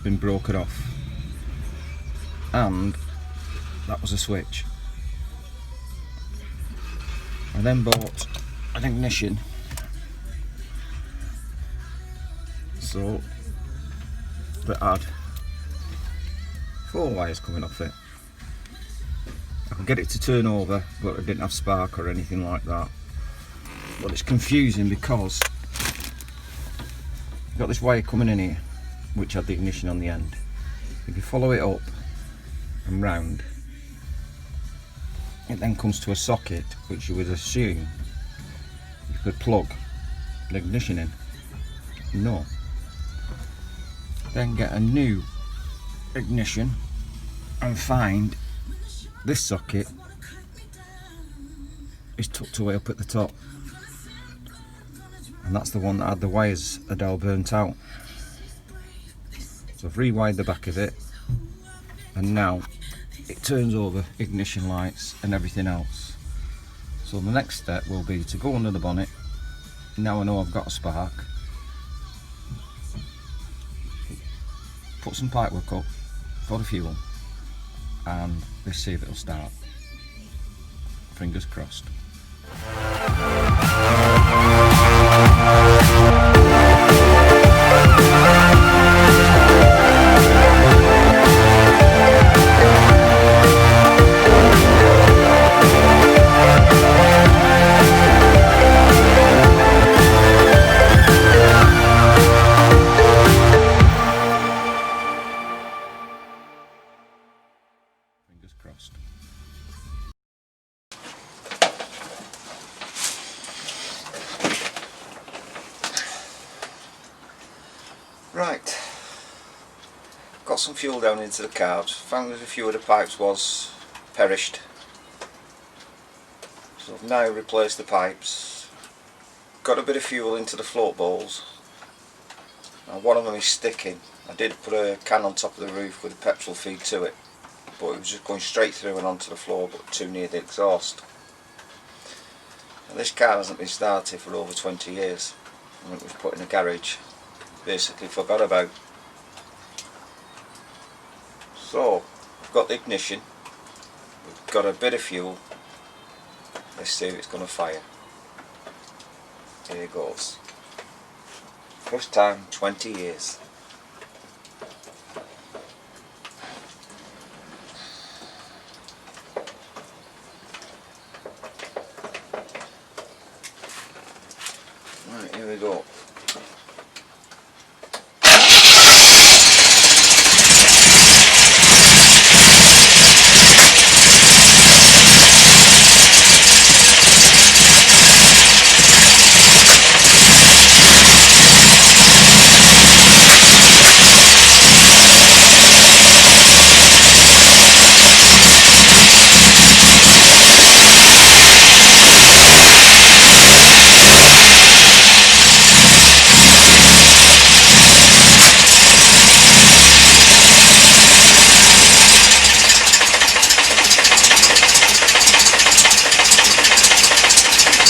just been broken off, and that was a switch. I then bought an ignition, so that had 4 wires coming off it. I could get it to turn over, but it didn't have spark or anything like that. But it's confusing because you've got this wire coming in here which had the ignition on the end. If you follow it up and round, it then comes to a socket which you would assume you could plug the ignition in. No. Then get a new ignition and find this socket is tucked away up at the top, and that's the one that had the wires had all burnt out. So I've rewired the back of it, and now it turns over ignition lights and everything else. So the next step will be to go under the bonnet. Now I know I've got a spark, put some pipework up for the fuel, and let's see if it'll start. Fingers crossed. Fingers crossed. Right, got some fuel down into the carbs, found that a few of the pipes was perished, so I've now replaced the pipes, got a bit of fuel into the float bowls. Now one of them is sticking. I did put a can on top of the roof with a petrol feed to it, but it was just going straight through and onto the floor, but too near the exhaust. And this car hasn't been started for over 20 years, and it was put in a garage. Basically forgot about. So I've got the ignition, we've got a bit of fuel, let's see if it's going to fire. Here it goes. First time 20 years. Right, here we go.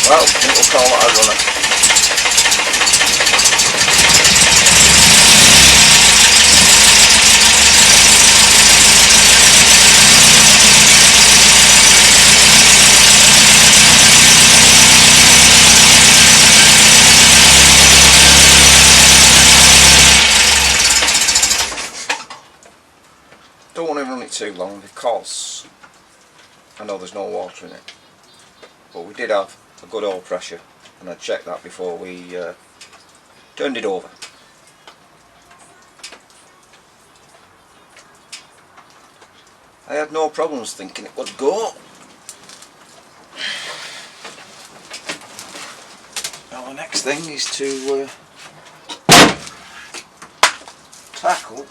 Well, I think we'll call that a runner. Don't want to run it too long because I know there's no water in it, but we did have a good oil pressure, and I checked that before we turned it over. I had no problems thinking it would go. Now the next thing is to tackle